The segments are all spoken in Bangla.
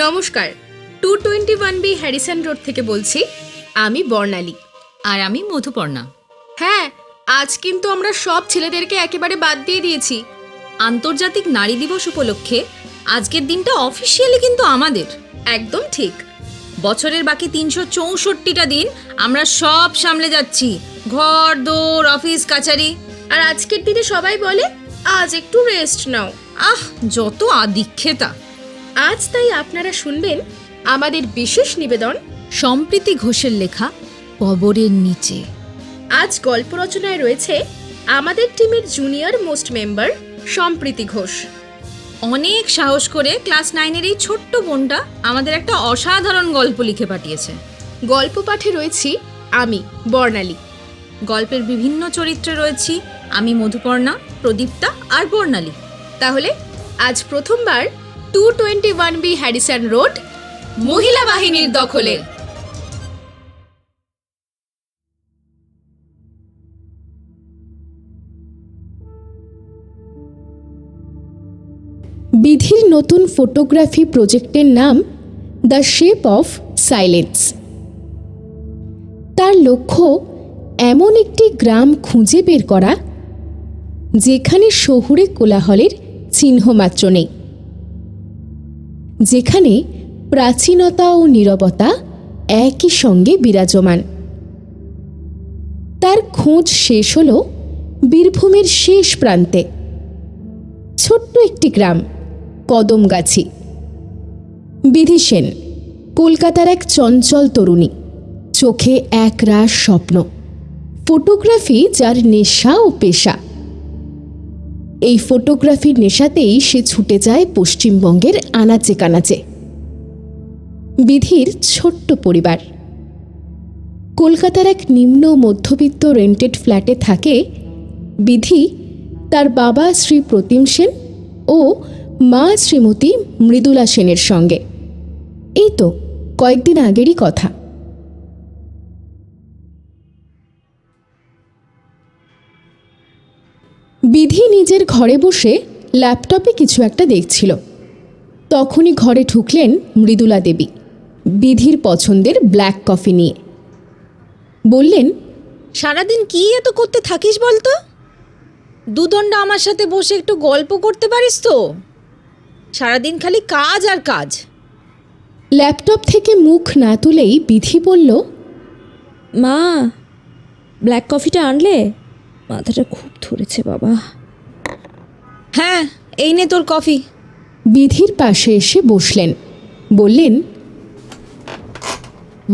নমস্কার, 221B হ্যারিসন রোড থেকে বলছি। আমি বর্ণালী। আর আমি মধুপর্ণা। হ্যাঁ, আজ কিন্তু আমরা সব ছেলেদেরকে একেবারে বাদ দিয়ে দিয়েছি। আন্তর্জাতিক নারী দিবস উপলক্ষে আজকের দিনটা অফিসিয়ালি কিন্তু আমাদের। একদম ঠিক। বছরের বাকি 364টা দিন আমরা সব সামলে যাচ্ছি, ঘর দৌড় অফিস কাচারি। আর আজকের দিনে সবাই বলে আজ একটু রেস্ট নাও। যত আদিক্ষেতা। আজ তাই আপনারা শুনবেন আমাদের বিশেষ নিবেদন সম্প্রীতি ঘোষের লেখা কবরের নিচে। আজ গল্প রচনায় রয়েছে আমাদের টিমের জুনিয়র মোস্ট মেম্বার সম্প্রীতি ঘোষ। অনেক সাহস করে ক্লাস 9-এর এই ছোট্ট বোনটা আমাদের একটা অসাধারণ গল্প লিখে পাঠিয়েছে। গল্প পাঠে রয়েছি আমি বর্ণালী। গল্পের বিভিন্ন চরিত্রে রয়েছি আমি মধুপর্ণা, প্রদীপ্তা আর বর্ণালী। তাহলে আজ প্রথমবার 221B হ্যারিসন রোড মহিলা বাহিনীর দখলে। বিধির নতুন ফটোগ্রাফি প্রজেক্টের নাম দ্য শেপ অফ সাইলেন্স। তার লক্ষ্য এমন একটি গ্রাম খুঁজে বের করা যেখানে শহুরে কোলাহলের চিহ্নমাত্র নেই, যেখানে প্রাচীনতা ও নীরবতা একই সঙ্গে বিরাজমান। তার খোঁজ শেষ হল বীরভূমের শেষ প্রান্তে, ছোট্ট একটি গ্রাম কদমগাছি। বিধি সেন কলকাতার এক চঞ্চল তরুণী, চোখে একরাশ স্বপ্ন, ফটোগ্রাফি যার নেশা ও পেশা। এই ফটোগ্রাফির নেশাতেই সে ছুটে যায় পশ্চিমবঙ্গের আনাচে কানাচে। বিধির ছোট্ট পরিবার। কলকাতার এক নিম্ন মধ্যবিত্ত রেন্টেড ফ্ল্যাটে থাকে বিধি তার বাবা শ্রী প্রতিম সেন ও মা শ্রীমতী মৃদুলা সেনের সঙ্গে। এই তো কয়েকদিন আগেরই কথা। বিধি নিজের ঘরে বসে ল্যাপটপে কিছু একটা দেখছিল। তখনই ঘরে ঢুকলেন মৃদুলা দেবী, বিধির পছন্দের ব্ল্যাক কফি নিয়ে। বললেন, সারাদিন কি এত করতে থাকিস বলতো? দুদণ্ডা আমার সাথে বসে একটু গল্প করতে পারিস তো? সারাদিন খালি কাজ আর কাজ। ল্যাপটপ থেকে মুখ না তুলেই বিধি বলল, মা, ব্ল্যাক কফিটা আনলে? মাথাটা খুব ধরেছে বাবা। হ্যাঁ, এই নে তোর কফি। বিধির পাশে এসে বসলেন। বললেন,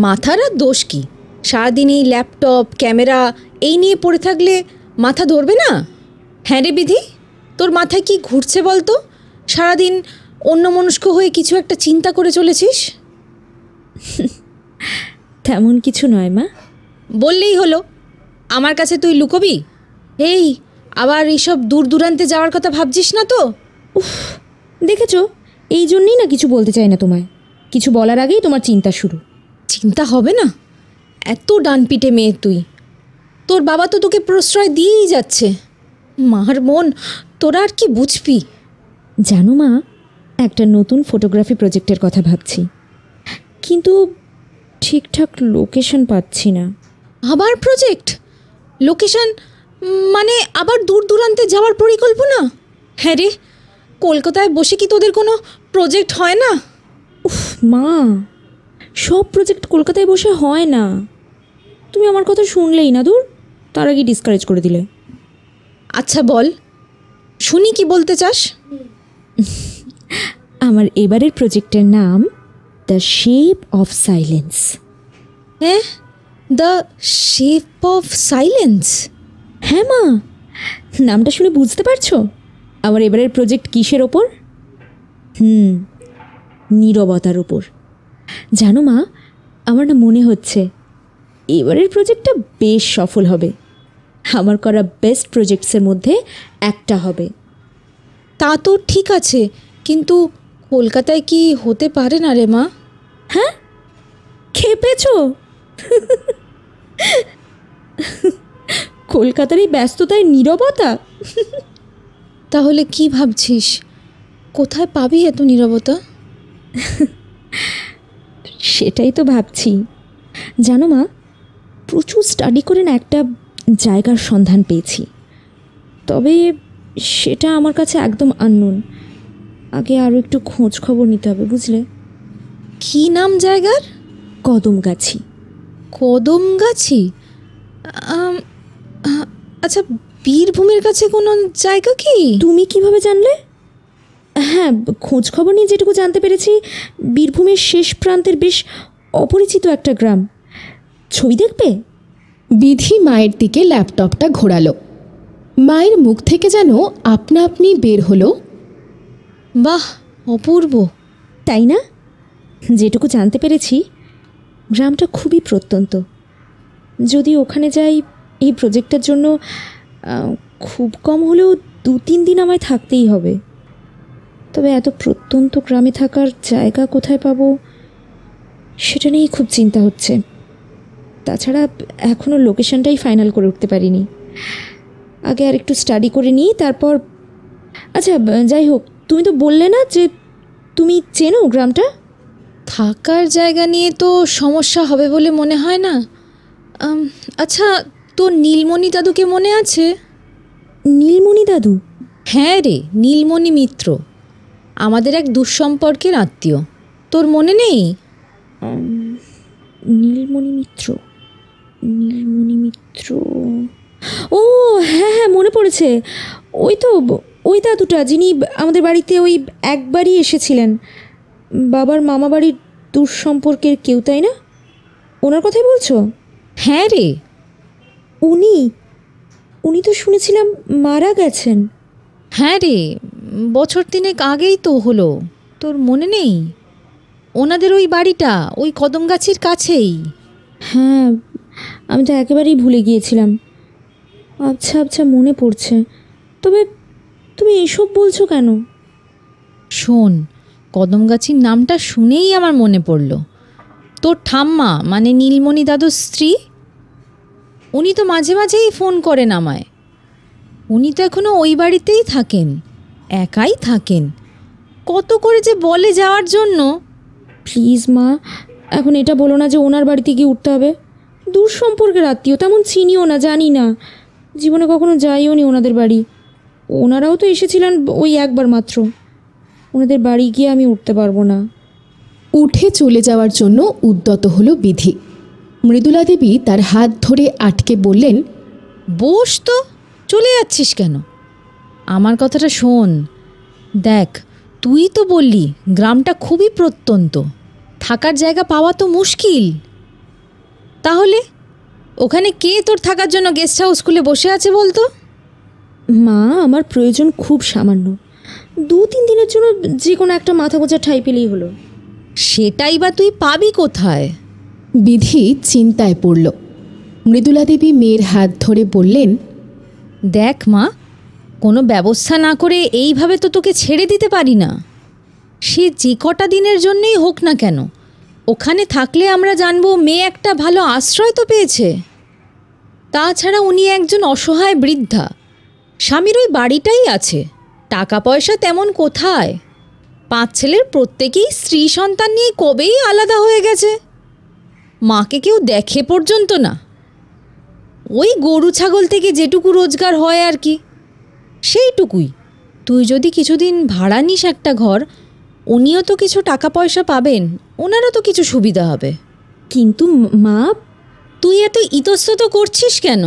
মাথার আর দোষ কি? সারাদিন এই ল্যাপটপ ক্যামেরা এই নিয়ে পড়ে থাকলে মাথা ধরবে না? হ্যাঁ রে বিধি, তোর মাথায় কি ঘুরছে বলতো? সারাদিন অন্যমনস্ক হয়ে কিছু একটা চিন্তা করে চলেছিস। তেমন কিছু নয় মা। বললেই হলো, আমার কাছে তুই লুকোবি? এই আবার এইসব দূর দূরান্তে যাওয়ার কথা ভাবছিস না তো? দেখেছো, এই জন্যই না কিছু বলতে চাই না তোমায়। কিছু বলার আগেই তোমার চিন্তা শুরু। চিন্তা হবে না? এত ডানপিটে মেয়ে তুই। তোর বাবা তো তোকে প্রশ্রয় দিয়েই যাচ্ছে। মার মন তোরা আর কি বুঝবি। জানো মা, একটা নতুন ফটোগ্রাফি প্রজেক্টের কথা ভাবছি, কিন্তু ঠিকঠাক লোকেশন পাচ্ছি না। আবার প্রজেক্ট? লোকেশন মানে আবার দূর দূরান্তে যাওয়ার পরিকল্পনা? হ্যাঁ রে, কলকাতায় বসে কি তোদের কোনো প্রজেক্ট হয় না? মা, সব প্রজেক্ট কলকাতায় বসে হয় না। তুমি আমার কথা শুনলেই না, দূর, তার আগে ডিসকারেজ করে দিলে। আচ্ছা বল, শুনি কি বলতে চাস। আমার এবারের প্রজেক্টের নাম দ্য শেপ অফ সাইলেন্স। হ্যাঁ, দ্য শেপ অফ সাইলেন্স? হ্যাঁ মা, নামটা শুনে বুঝতে পারছো আমার এবারের প্রজেক্ট কিসের ওপর? নীরবতার ওপর। জানো মা, আমার না মনে হচ্ছে এবারের প্রজেক্টটা বেশ সফল হবে। আমার করা বেস্ট প্রজেক্টসের মধ্যে একটা হবে। তা তো ঠিক আছে, কিন্তু কলকাতায় কি হতে পারে না রে মা? হ্যাঁ, খেপেছ? কলকাতার এই ব্যস্ততায় নীরবতা? তাহলে কি ভাবছিস, কোথায় পাবি এত নীরবতা? সেটাই তো ভাবছি। জানো মা, প্রচুর স্টাডি করে না একটা জায়গার সন্ধান পেয়েছি, তবে সেটা আমার কাছে একদম আননোন। আগে আরও একটু খোঁজ খবর নিতে হবে, বুঝলে? কি নাম জায়গার? কদমগাছি। কদমগাছি? আম, আচ্ছা, বীরভূমের কাছে কোনো জায়গা কি? তুমি কিভাবে জানলে? হ্যাঁ, খোঁজ খবর নিয়ে যেটুকু জানতে পেরেছি, বীরভূমের শেষ প্রান্তের বেশ অপরিচিত একটা গ্রাম। ছবি দেখবে? বিধি মায়ের দিকে ল্যাপটপটা ঘোরালো। মায়ের মুখ থেকে যেন আপনা আপনি বের হলো, বাহ, অপূর্ব। তাই না? যেটুকু জানতে পেরেছি, গ্রামটা খুবই প্রত্যন্ত। যদি ওখানে যাই এই প্রজেক্টের জন্য, খুব কম হলেও 2-3 দিন আমায় থাকতেই হবে। তবে এত প্রত্যন্ত গ্রামে থাকার জায়গা কোথায় পাবো সেটা নিয়েই খুব চিন্তা হচ্ছে। তাছাড়া এখনও লোকেশনটাই ফাইনাল করে উঠতে পারিনি। আগে আর একটু স্টাডি করে নিই, তারপর। আচ্ছা, যাই হোক, তুমি তো বললে না যে তুমি চেনো গ্রামটা? থাকার জায়গা নিয়ে তো সমস্যা হবে বলে মনে হয় না। আচ্ছা, তোর নীলমণি দাদুকে মনে আছে? নীলমণি দাদু? হ্যাঁ রে, নীলমণি মিত্র, আমাদের এক দুঃসম্পর্কের আত্মীয়। তোর মনে নেই? নীলমণি মিত্র, নীলমণি মিত্র, ও হ্যাঁ হ্যাঁ, মনে পড়েছে। ওই তো, ওই দাদুটা যিনি আমাদের বাড়িতে ওই একবারই এসেছিলেন, বাবার মামা বাড়ির দূর সম্পর্কের কেউ, তাই না? ওনার কথাই বলছো? হ্যাঁ রে। উনি উনি তো শুনেছিলাম মারা গেছেন। হ্যাঁ রে, বছর 3 আগেই তো হলো। তোর মনে নেই? ওনাদের ওই বাড়িটা ওই কদমগাছির কাছেই। হ্যাঁ, আমি তো একেবারেই ভুলে গিয়েছিলাম। আচ্ছা আচ্ছা, মনে পড়ছে। তবে তুমি এসব বলছো কেন? শোন, কদমগাছির নামটা শুনেই আমার মনে পড়ল। তোর ঠাম্মা মানে নীলমণি দাদুর স্ত্রী, উনি তো মাঝে মাঝেই ফোন করেন আমায়। উনি তো এখনও ওই বাড়িতেই থাকেন, একাই থাকেন। কত করে যে বলে যাওয়ার জন্য। প্লিজ মা, এখন এটা বলো না যে ওনার বাড়িতে গিয়ে উঠতে হবে। দূর সম্পর্কের আত্মীয়, তেমন চিনিও না, জানি না, জীবনে কখনো যাইও নি ওনাদের বাড়ি। ওনারাও তো এসেছিলেন ওই একবার মাত্র। ওনাদের বাড়ি গিয়ে আমি উঠতে পারবো না। উঠে চলে যাওয়ার জন্য উদ্যত হলো বিধি। মৃদুলা দেবী তার হাত ধরে আটকে বললেন, বস তো, চলে যাচ্ছিস কেন? আমার কথাটা শোন। দেখ, তুই তো বললি গ্রামটা খুবই প্রত্যন্ত, থাকার জায়গা পাওয়া তো মুশকিল। তাহলে ওখানে কে তোর থাকার জন্য গেস্ট হাউস খুলে বসে আছে বলতো? মা, আমার প্রয়োজন খুব সামান্য। 2-3 দিনের জন্য যে কোনো একটা মাথা গোঁজা ঠাঁই পেলেই হলো। সেটাই বা তুই পাবি কোথায়? বিধি চিন্তায় পড়ল। মৃদুলা দেবী মেয়ের হাত ধরে বললেন, দেখ মা, কোনো ব্যবস্থা না করে এইভাবে তো তোকে ছেড়ে দিতে পারি না। সে যে কটা দিনের জন্যই হোক না কেন, ওখানে থাকলে আমরা জানবো মেয়ে একটা ভালো আশ্রয় তো পেয়েছে। তাছাড়া উনি একজন অসহায় বৃদ্ধা, স্বামীর ওই বাড়িটাই আছে, টাকা পয়সা তেমন কোথায়। 5 ছেলের প্রত্যেকেই স্ত্রী সন্তান নিয়ে কবেই আলাদা হয়ে গেছে, মাকে কেউ দেখে পর্যন্ত না। ওই গরু ছাগল থেকে যেটুকু রোজগার হয় আর কি, সেইটুকুই। তুই যদি কিছুদিন ভাড়া নিস একটা ঘর, উনিও তো কিছু টাকা পয়সা পাবেন, ওনারও তো কিছু সুবিধা হবে। কিন্তু মা, তুই এত ইতস্তত করছিস কেন?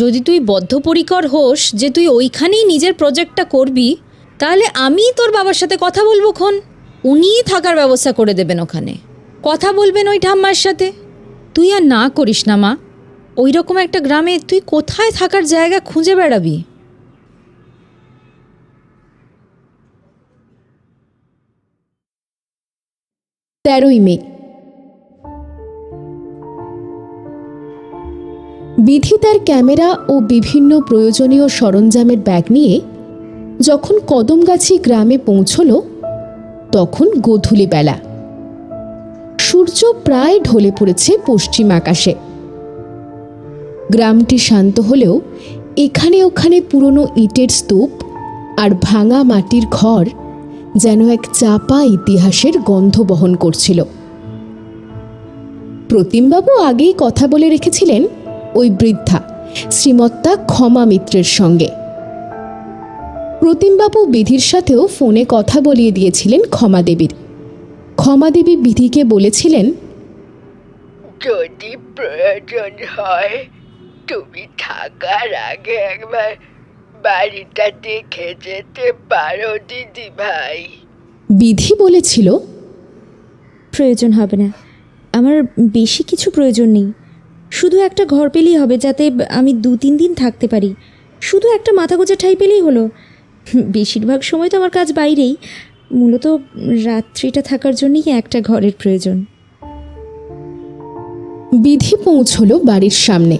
যদি তুই বদ্ধপরিকর হোস যে তুই ওইখানেই নিজের প্রজেক্টটা করবি, তাহলে আমিই তোর বাবার সাথে কথা বলবো খন। উনিই থাকার ব্যবস্থা করে দেবেন ওখানে, কথা বলবেন ওই ঠাম্মার সাথে। তুই আর না করিস না মা, ওই রকম একটা গ্রামে তুই কোথায় থাকার জায়গা খুঁজে বেড়াবি? 13ই মে। বিধি তার ক্যামেরা ও বিভিন্ন প্রয়োজনীয় সরঞ্জামের ব্যাগ নিয়ে যখন কদমগাছি গ্রামে পৌঁছল, তখন গোধূলি বেলা। সূর্য প্রায় ঢলে পড়েছে পশ্চিম আকাশে। গ্রামটি শান্ত হলেও এখানে ওখানে পুরনো ইটের স্তূপ আর ভাঙা মাটির ঘর যেন এক চাপা ইতিহাসের গন্ধ বহন করছিল। প্রতিমবাবু আগেই কথা বলে রেখেছিলেন ওই বৃদ্ধা শ্রীমত্তা ক্ষমা মিত্রের সঙ্গে। প্রতিমবাবু বিধির সাথেও ফোনে কথা বলিয়ে দিয়েছিলেন ক্ষমাদেবীর। ক্ষমাদেবী বিধিকে বলেছিলেন, যদি প্রয়োজন হয় তুমি থাকার আগে একবার বাড়িটা দেখে যেতে পারো দিদি ভাই। বিধি বলেছিল, প্রয়োজন হবে না, আমার বেশি কিছু প্রয়োজন নেই। শুধু একটা ঘর পেলেই হবে, যাতে আমি 2-3 দিন থাকতে পারি। শুধু একটা মাথা গোঁজা ঠাঁই পেলেই হলো। বেশিরভাগ সময় তো আমার কাজ বাইরেই, মূলত রাত্রিটা থাকার জন্যই একটা ঘরের প্রয়োজন। বিধি পৌঁছল বাড়ির সামনে।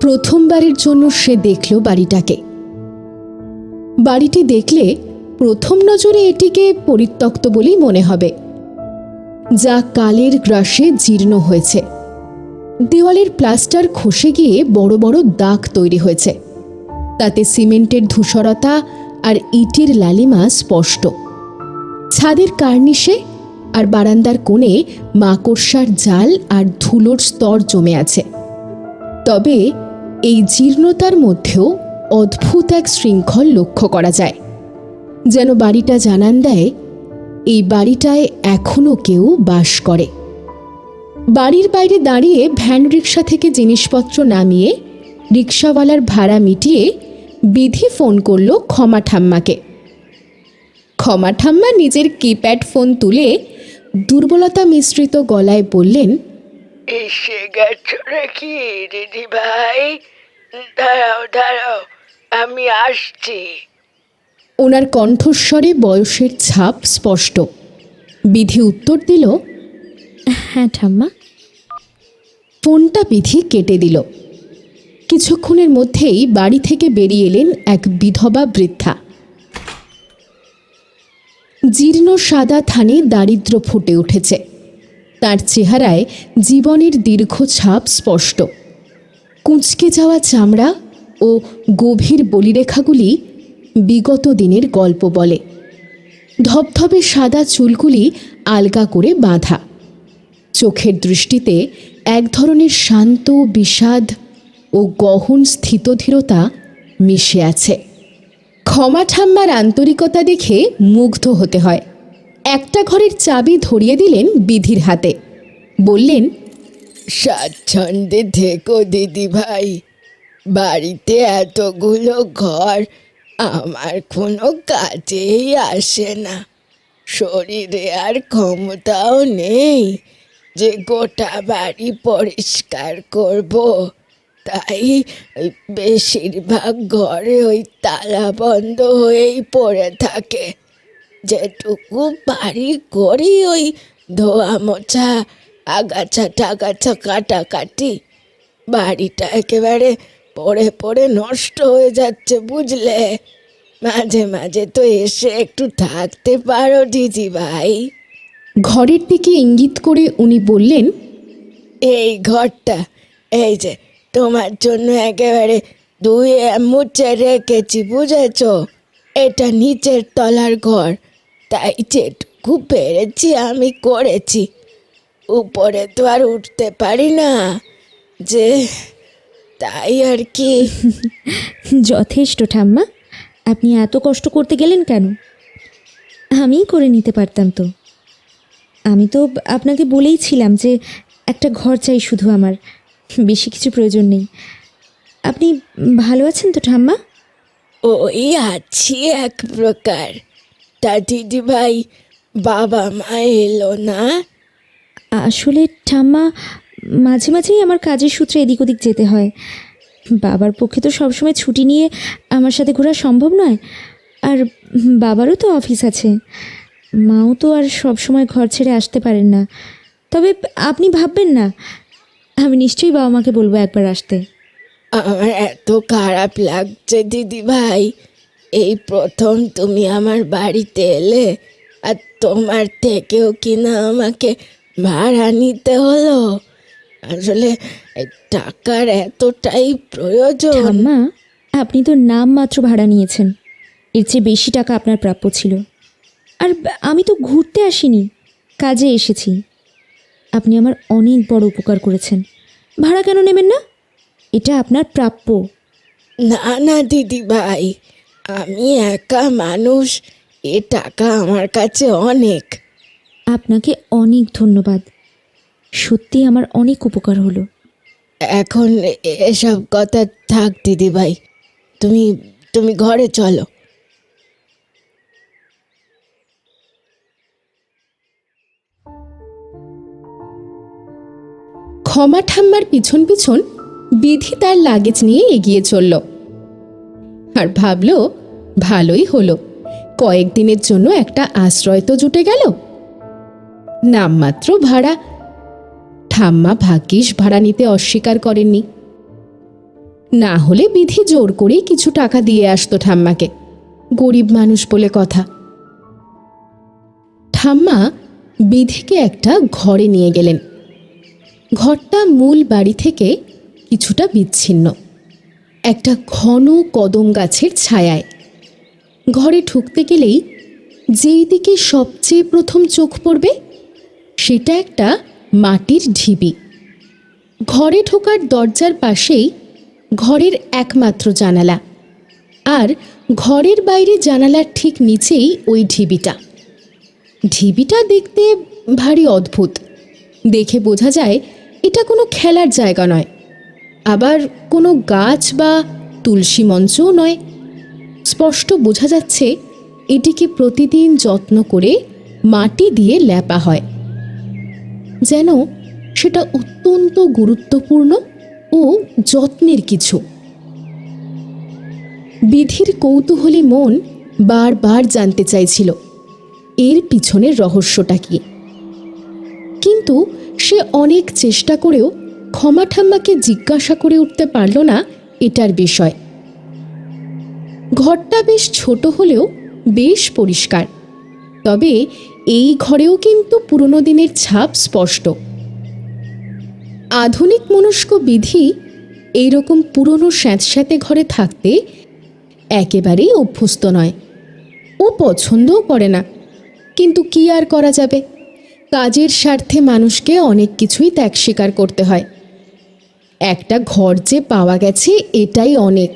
প্রথমবারের জন্য সে দেখল বাড়িটাকে। বাড়িটি দেখলে প্রথম নজরে এটিকে পরিত্যক্ত বলেই মনে হবে, যা কালের গ্রাসে জীর্ণ হয়েছে। দেওয়ালের প্লাস্টার খসে গিয়ে বড় বড় দাগ তৈরি হয়েছে, তাতে সিমেন্টের ধূসরতা আর ইটের লালিমা স্পষ্ট। ছাদের কার্নিশে আর বারান্দার কোণে মাকড়সার জাল আর ধুলোর স্তর জমে আছে। তবে এই জীর্ণতার মধ্যেও অদ্ভুত এক শৃঙ্খল লক্ষ্য করা যায়, যেন বাড়িটা জানান দেয় এই বাড়িটায় এখনো কেউ বাস করে। বাড়ির বাইরে দাঁড়িয়ে ভ্যান রিক্সা থেকে জিনিসপত্র নামিয়ে রিক্সাওয়ালার ভাড়া মিটিয়ে বিধি ফোন করল ক্ষমা ঠাম্মাকে। ক্ষমা ঠাম্মা নিজের কিপ্যাড ফোন তুলে দুর্বলতা মিশ্রিত গলায় বললেন, এসে গেছো নাকি দিদি ভাই? দাঁড়াও দাঁড়াও, আমি আসছি। ওনার কণ্ঠস্বরে বয়সের ছাপ স্পষ্ট। বিধি উত্তর দিল, হ্যাঁ ঠাম্মা। ফোনটা বিধি কেটে দিল। কিছুক্ষণের মধ্যেই বাড়ি থেকে বেরিয়ে এলেন এক বিধবা বৃদ্ধা। জীর্ণ সাদা থানে দারিদ্র্য ফুটে উঠেছে। তার চেহারায় জীবনের দীর্ঘ ছাপ স্পষ্ট। কুঁচকে যাওয়া চামড়া ও গভীর বলিরেখাগুলি বিগত দিনের গল্প বলে। ধবধবে সাদা চুলগুলি আলগা করে বাঁধা। চোখের দৃষ্টিতে এক ধরনের শান্ত বিষাদ ও গহন স্থিতধীরতা মিশে আছে। ক্ষমা ঠাম্মার আন্তরিকতা দেখে মুগ্ধ হতে হয়। একটা ঘরের চাবি ধরিয়ে দিলেন বিধির হাতে। বললেন, স্বাচ্ছন্দ্যে থেকো দিদি ভাই। বাড়িতে এতগুলো ঘর আমার কোনো কাজেই আসে না। শরীরে আর ক্ষমতাও নেই যে গোটা বাড়ি পরিষ্কার করব। তাই ওই বেশিরভাগ ঘরে ওই তালা বন্ধ হয়েই পড়ে থাকে। যেটুকু বাড়ি করি ওই ধোয়া মোছা, আগাছা টাগাছা কাটাকাটি। বাড়িটা একেবারে পড়ে পড়ে নষ্ট হয়ে যাচ্ছে বুঝলে। মাঝে মাঝে তো এসে একটু থাকতে পারো দিদি ভাই। ঘরের দিকে ইঙ্গিত করে উনি বললেন, এই ঘরটা এই যে তোমার জন্য একেবারে ধুয়ে মুছে রেখেছি বুঝেছ। এটা নিচের তলার ঘর, তাই যেটুকু পেরেছি আমি করেছি। উপরে তো আর উঠতে পারি না, যে তাই আর কি। যথেষ্ট ঠাম্মা, আপনি এত কষ্ট করতে গেলেন কেন? আমিই করে নিতে পারতাম তো। আমি তো আপনাকে বলেইছিলাম যে একটা ঘর চাই শুধু, আমার বেশি কিছু প্রয়োজন নেই। আপনি ভালো আছেন তো ঠাম্মা? ওই আছি এক প্রকার। তা দিদি ভাই, বাবা মা এলো না? আসলে ঠাম্মা, মাঝে মাঝেই আমার কাজের সূত্রে এদিক ওদিক যেতে হয়। বাবার পক্ষে তো সবসময় ছুটি নিয়ে আমার সাথে ঘোরা সম্ভব নয়। আর বাবারও তো অফিস আছে। মাও তো আর সবসময় ঘর ছেড়ে আসতে পারেন না। তবে আপনি ভাববেন না, আমি নিশ্চয়ই বাবা মাকে বলবো একবার আসতে। আমার এত খারাপ লাগছে দিদি ভাই। এই প্রথম তুমি আমার বাড়িতে এলে, আর তোমার থেকেও কিনা আমাকে ভাড়া নিতে হলো। আসলে এই টাকার এতটাই প্রয়োজন। ঠাম্মা, আপনি তো নামমাত্র ভাড়া নিয়েছেন, এর চেয়ে বেশি টাকা আপনার প্রাপ্য ছিল। আর আমি তো ঘুরতে আসিনি, কাজে এসেছি। আপনি আমার অনেক বড় উপকার করেছেন। ভাড়া কেন নেবেন না? এটা আপনার প্রাপ্য। না না দিদি ভাই, আমি একা মানুষ, এ টাকা আমার কাছে অনেক। আপনাকে অনেক ধন্যবাদ, সত্যি আমার অনেক উপকার হলো। এখন এসব কথা থাক দিদি ভাই, তুমি তুমি ঘরে চলো। ক্ষমা ঠাম্মার পিছন পিছন বিধি তার লাগেজ নিয়ে এগিয়ে চলল আর ভাবল, ভালোই হলো, কয়েকদিনের জন্য একটা আশ্রয় তো জুটে গেল। নামমাত্র ভাড়া, ঠাম্মা ভাগ্যিস ভাড়া নিতে অস্বীকার করেননি, না হলে বিধি জোর করেই কিছু টাকা দিয়ে আসতো ঠাম্মাকে, গরিব মানুষ বলে কথা। ঠাম্মা বিধিকে একটা ঘরে নিয়ে গেলেন। ঘরটা মূল বাড়ি থেকে কিছুটা বিচ্ছিন্ন, একটা ঘন কদম গাছের ছায়ায়। ঘরে ঢুকতে গেলেই যেই দিকে সবচেয়ে প্রথম চোখ পড়বে সেটা একটা মাটির ঢিবি। ঘরে ঢোকার দরজার পাশেই ঘরের একমাত্র জানালা, আর ঘরের বাইরে জানালার ঠিক নিচেই ওই ঢিবিটা। ঢিবিটা দেখতে ভারী অদ্ভুত, দেখে বোঝা যায় এটা কোনো খেলার জায়গা নয়, আবার কোনো গাছ বা তুলসী মঞ্চও নয়। স্পষ্ট বোঝা যাচ্ছে এটিকে প্রতিদিন যত্ন করে মাটি দিয়ে লেপা হয়, যেন সেটা অত্যন্ত গুরুত্বপূর্ণ ও যত্নের কিছু। বিধির কৌতূহলী মন বারবার জানতে চাইছিল এর পিছনের রহস্যটা কি, কিন্তু সে অনেক চেষ্টা করেও ক্ষমা ঠাম্মাকে জিজ্ঞাসা করে উঠতে পারল না এটার বিষয়। ঘরটা বেশ ছোট হলেও বেশ পরিষ্কার, তবে এই ঘরেও কিন্তু পুরনো দিনের ছাপ স্পষ্ট। আধুনিক মনস্ক বিধি এইরকম পুরনো স্যাঁতস্যাঁতে ঘরে থাকতে একেবারেই অভ্যস্ত নয়, ও পছন্দও করে না, কিন্তু কি আর করা যাবে, কাজের স্বার্থে মানুষকে অনেক কিছুই ত্যাগ স্বীকার করতে হয়। একটা ঘর যে পাওয়া গেছে এটাই অনেক।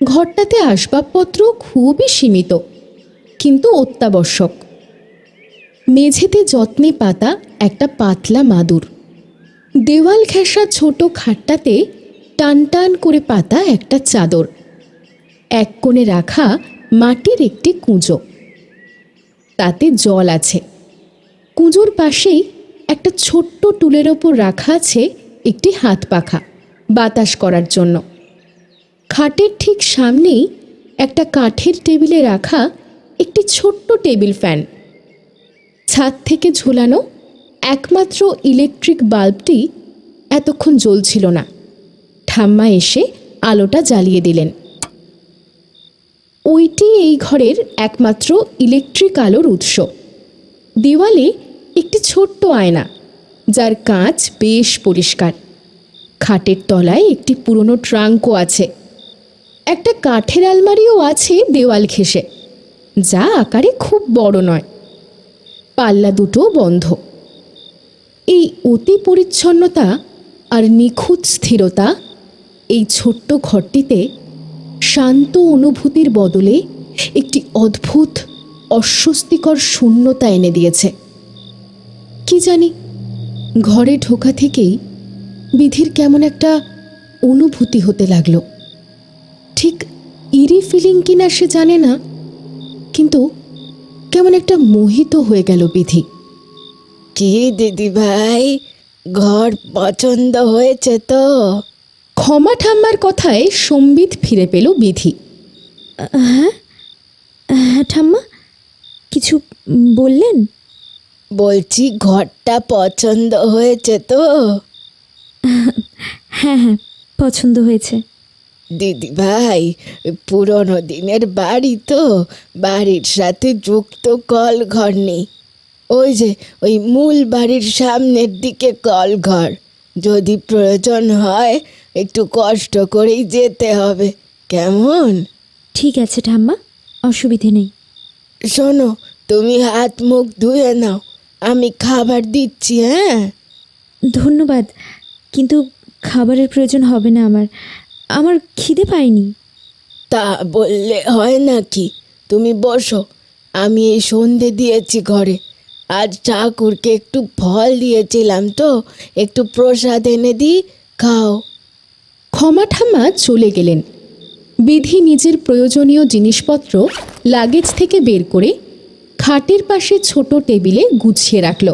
ঘরটাতে আসবাবপত্র খুবই সীমিত, কিন্তু অত্যাবশ্যক। মেঝেতে যত্নে পাতা একটা পাতলা মাদুর, দেওয়াল ঘেঁষা ছোট খাটটাতে টান টান করে পাতা একটা চাদর, এক কোণে রাখা মাটির একটি কুঁজো, তাতে জল আছে। কুঁজোর পাশেই একটা ছোট্ট টুলের ওপর রাখা আছে একটি হাত পাখা, বাতাস করার জন্য। খাটের ঠিক সামনেই একটা কাঠের টেবিলে রাখা একটি ছোট্ট টেবিল ফ্যান। ছাদ থেকে ঝুলানো একমাত্র ইলেকট্রিক বাল্বটি এতক্ষণ জ্বলছিল না। ঠাম্মা এসে আলোটা জ্বালিয়ে দিলেন। ওইটি এই ঘরের একমাত্র ইলেকট্রিক আলোর উৎস। দেওয়ালে একটি ছোট্ট আয়না, যার কাঁচ বেশ পরিষ্কার। খাটের তলায় একটি পুরনো ট্রাঙ্কও আছে। একটা কাঠের আলমারিও আছে দেওয়াল ঘেঁষে, যা আকারে খুব বড় নয়। পাল্লা দুটো বন্ধ। এই অতি পরিচ্ছন্নতা আর নিখুঁত স্থিরতা এই ছোট্ট ঘরটিতে শান্ত অনুভূতির বদলে একটি অদ্ভুত অস্বস্তিকর শূন্যতা এনে দিয়েছে। কি জানি, ঘরে ঢোকা থেকেই বিধির কেমন একটা অনুভূতি হতে লাগলো। ঠিক ইরি ফিলিং কিনা সে জানে না, কিন্তু কেমন একটা মোহিত হয়ে গেল বিধি। কি দিদি ভাই, ঘর পছন্দ হয়েছে তো? ক্ষমা ঠাম্মার কথায় সম্বিত ফিরে পেল বিধি। হ্যাঁ হ্যাঁ ঠাম্মা, কিছু বললেন? বলছি ঘরটা পছন্দ হয়েছে তো? হ্যাঁ হ্যাঁ, পছন্দ হয়েছে। দিদি ভাই, পুরনো দিনের বাড়ি তো, বাড়ির সাথে যুক্ত কল ঘর নেই। ওই যে ওই মূল বাড়ির সামনের দিকে কল ঘর, যদি প্রয়োজন হয় একটু কষ্ট করেই যেতে হবে, কেমন? ঠিক আছে ঠাম্মা, অসুবিধে নেই। শোনো, তুমি হাত মুখ ধুয়ে নাও, আমি খাবার দিচ্ছি। হ্যাঁ, ধন্যবাদ, কিন্তু খাবারের প্রয়োজন হবে না আমার। আমার খিদে পায়নি। তা বললে হয় নাকি? তুমি বসো, আমি এই সন্ধে দিয়েছি ঘরে। আজ ঠাকুরকে একটু ফল দিয়েছিলাম তো, একটু প্রসাদ এনে দিই, খাও। ক্ষমা ঠাম্মা চলে গেলেন। বিধি নিজের প্রয়োজনীয় জিনিসপত্র লাগেজ থেকে বের করে খাটের পাশে ছোট টেবিলে গুছিয়ে রাখল।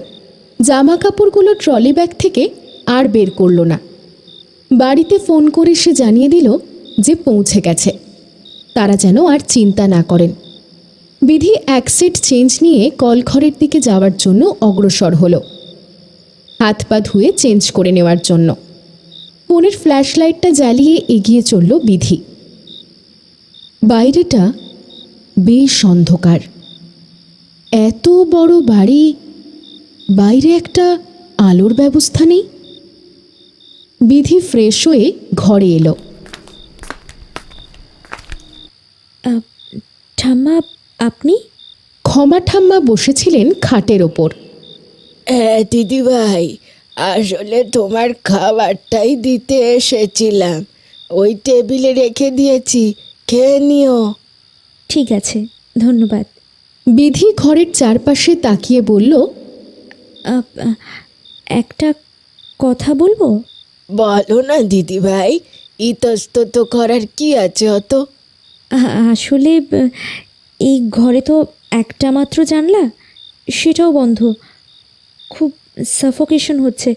জামা কাপড়গুলো ট্রলি ব্যাগ থেকে আর বের করল না। বাড়িতে ফোন করে সে জানিয়ে দিল যে পৌঁছে গেছে, তারা যেন আর চিন্তা না করেন। বিধি এক সেট চেঞ্জ নিয়ে কলঘরের দিকে যাওয়ার জন্য অগ্রসর হলো, হাত পা ধুয়ে চেঞ্জ করে নেওয়ার জন্য। ফোনের ফ্ল্যাশ লাইটটা জ্বালিয়ে এগিয়ে চলল বিধি। বাইরেটা বেশ অন্ধকার। এত বড় বাড়ি, বাইরে একটা আলোর ব্যবস্থা নেই। বিধি ফ্রেশ হয়ে ঘরে এলো। ঠাম্মা, আপনি? ক্ষমা ঠাম্মা বসেছিলেন খাটের ওপর। হ্যাঁ দিদিভাই, আসলে তোমার খাবারটাই দিতে এসেছিলাম। ওই টেবিলে রেখে দিয়েছি, খেয়ে নিও। ঠিক আছে, ধন্যবাদ। বিধি ঘরের চারপাশে তাকিয়ে বলল, একটা কথা বলবো? বলো না দিদিভাই, ইতস্তত করার কি আছে অত? আসলে এই ঘরে তো একটা মাত্র জানলা, সেটাও বন্ধ। খুব সাফোকেশন হচ্ছে।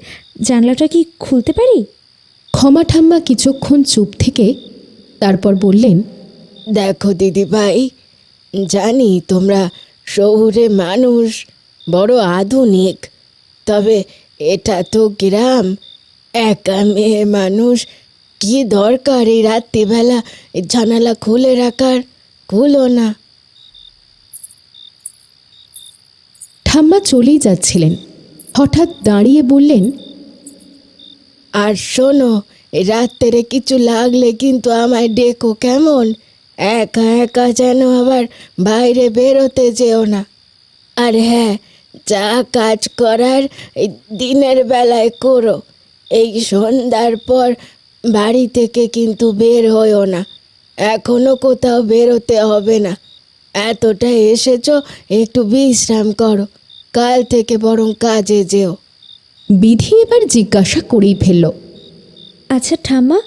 জানলাটা কি খুলতে পারি? ক্ষমা ঠাম্মা কিছুক্ষণ চুপ থেকে তারপর বললেন, দেখো দিদিভাই, জানি তোমরা শহুরে মানুষ, বড় আধুনিক, তবে এটা তো গ্রাম। একা মেয়ে মানুষ, কি দরকার এই রাত্রিবেলা জানালা খুলে রাখার? খুলো না। ঠাম্মা চলেই যাচ্ছিলেন, হঠাৎ দাঁড়িয়ে বললেন, আর শোনো, রাত্রে কিছু লাগলে কিন্তু আমায় ডেকো, কেমন? একা একা যেন আবার বাইরে বেরোতে যেও না। আর হ্যাঁ, যা কাজ করার এই দিনের বেলায় করো। এই সন্ধ্যার পর বাড়ি থেকে কিন্তু বের হইও না। এখনো কোথাও বেরোতে হবে না। এতটা এসেছো, একটু বিশ্রাম করো, কাল থেকে বরং কাজে যেও। বিধি এবার জিজ্ঞাসা করেই ফেলল, আচ্ছা ঠাম্মা,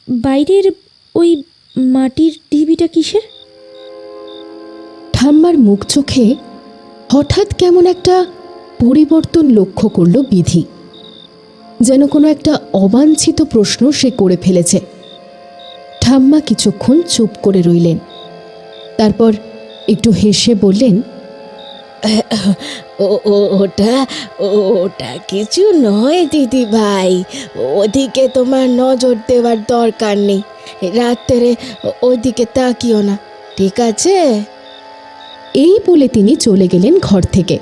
বাইরের ওই মাটির ঢিবিটা কিসের? ঠাম্মার মুখ চোখে হঠাৎ কেমন একটা পরিবর্তন লক্ষ্য করল বিধি। যেন কোনো একটা অবাঞ্ছিত প্রশ্ন সে করে ফেলেছে। ঠাম্মা কিছুক্ষণ চুপ করে রইলেন, তারপর একটু হেসে বললেন, ওটা কিছু নয় দিদি ভাই, ওদিকে তোমার নজর দেওয়ার দরকার নেই। রাত্রে ওদিকে তাকিও না, ঠিক আছে? এই বলে তিনি চলে গেলেন ঘর থেকে।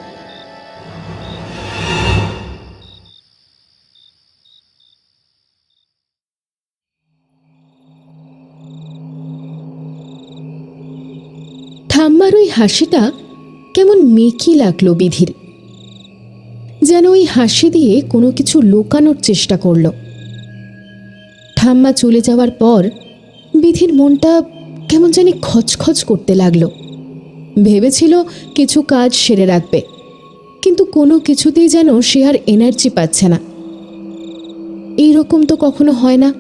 ঠাম্মার ওই হাসিটা কেমন মেকি লাগলো বিধির। যেন ওই হাসি দিয়ে কোনো কিছু লুকানোর চেষ্টা করল। ঠাম্মা চলে যাওয়ার পর বিধির মনটা কেমন জানি খচখচ করতে লাগলো। ভেবেছিল কিছু কাজ সেরে রাখবে, কিন্তু কোনো কিছুতেই যেন সে আর এনার্জি পাচ্ছে না। এই রকম তো কখনো হয় না।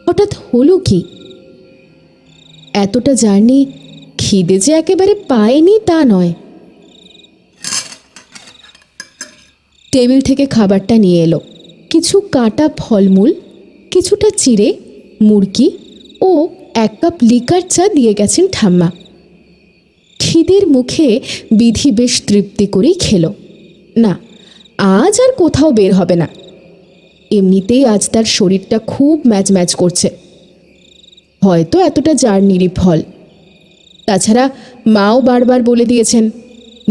হঠাৎ হলো কি? এতটা জার্নি খিদে যে একেবারে পায়নি তা নয়। টেবিল থেকে খাবারটা নিয়ে এলো। কিছু কাটা ফলমূল, কিছুটা চিড়ে, মুরগি ও 1 কাপ লিকার চা দিয়ে গেছেন ঠাম্মা। খিদের মুখে বিধি বেশ তৃপ্তি করেই খেলো। না, আজ আর কোথাও বের হবে না। এমনিতেই আজ তার শরীরটা খুব ম্যাচ করছে, হয়তো এতটা জার্নিরই ফল। তাছাড়া মাও বারবার বলে দিয়েছেন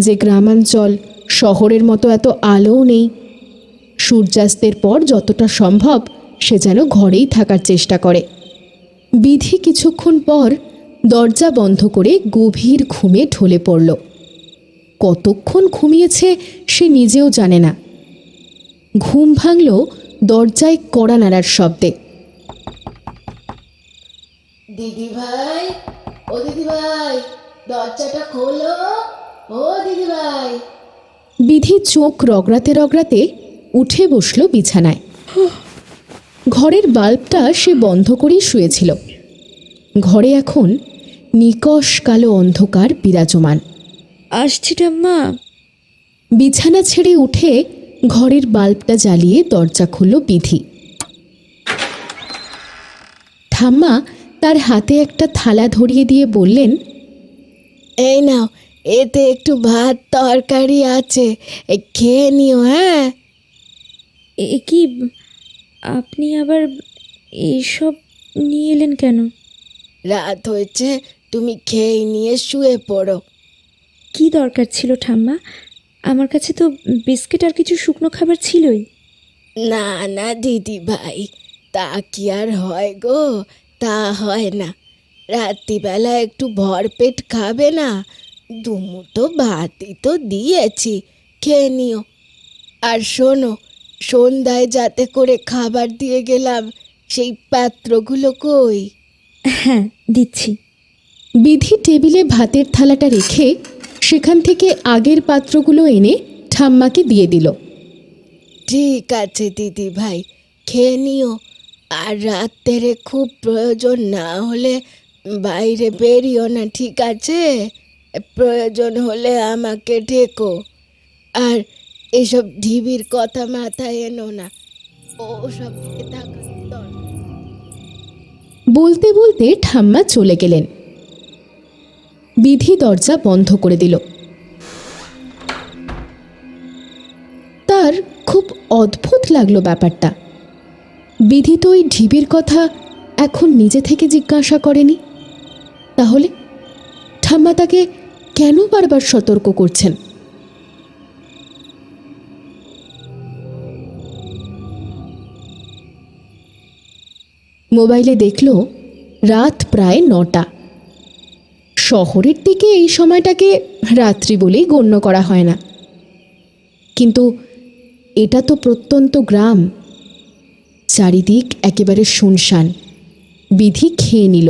যে গ্রামাঞ্চল শহরের মতো এত আলোও নেই। সূর্যাস্তের পর যতটা সম্ভব সে যেন ঘরেই থাকার চেষ্টা করে। বিধি কিছুক্ষণ পর দরজা বন্ধ করে গভীর ঘুমে ঢলে পড়ল। কতক্ষণ ঘুমিয়েছে সে নিজেও জানে না। ঘুম ভাঙল দরজায় কড়া নাড়ার শব্দে। দিদিভাই, ও দিদিভাই, দরজাটা খোলো, ও দিদিভাই। বিধি চোখ রগড়াতে রগড়াতে উঠে বসল বিছানায়। ঘরের বাল্বটা সে বন্ধ করেই শুয়েছিল। ঘরে এখন নিকষ কালো অন্ধকার বিরাজমান। আসছি ঠাম্মা। বিছানা ছেড়ে উঠে ঘরের বাল্বটা জ্বালিয়ে দরজা খুলল বিধি। ঠাম্মা তার হাতে একটা থালা ধরিয়ে দিয়ে বললেন, এই নাও, এতে একটু ভাত তরকারি আছে, খেয়ে নিও। হ্যাঁ, এ কি, আপনি আবার এইসব নিয়ে এলেন কেন? রাত হয়েছে, তুমি খেয়ে নিয়ে শুয়ে পড়ো। কি দরকার ছিল ঠাম্মা? আমার কাছে তো বিস্কিট আর কিছু শুকনো খাবার ছিলই। না না দিদি ভাই, তা কি আর হয় গো, তা হয় না। রাত্রিবেলা একটু ভরপেট খাবে না? দুমুঠো ভাতই তো দিয়েছি, খেয়ে নিও। আর শোনো, সন্ধ্যায় যাতে করে খাবার দিয়ে গেলাম, সেই পাত্রগুলো কই? হ্যাঁ, দিচ্ছি। বিধি টেবিলে ভাতের থালাটা রেখে সেখান থেকে আগের পাত্রগুলো এনে ঠাম্মাকে দিয়ে দিল। ঠিক আছে দিদি ভাই, খেয়ে নিও। আর রাত্রে খুব প্রয়োজন না হলে বাইরে বেরিও না, ঠিক আছে? প্রয়োজন হলে আমাকে ডেকো। আর এসব ঢিবির কথা মাথায় এনো না, ও সব দিকে তাকানোর দরকার নেই। বলতে বলতে ঠাম্মা চলে গেলেন। বিধি দরজা বন্ধ করে দিল। তার খুব অদ্ভুত লাগলো ব্যাপারটা। বিধি তো ওই ঢিবির কথা এখন নিজে থেকে জিজ্ঞাসা করেনি। তাহলে ঠাম্মা তাকে কেন বারবার সতর্ক করছেন? মোবাইলে দেখল রাত প্রায় 9টা। শহরের দিকে এই সময়টাকে রাত্রি বলেই গণ্য করা হয় না, কিন্তু এটা তো প্রত্যন্ত গ্রাম। চারিদিক একেবারে শুনশান। বিধি খেয়ে নিল।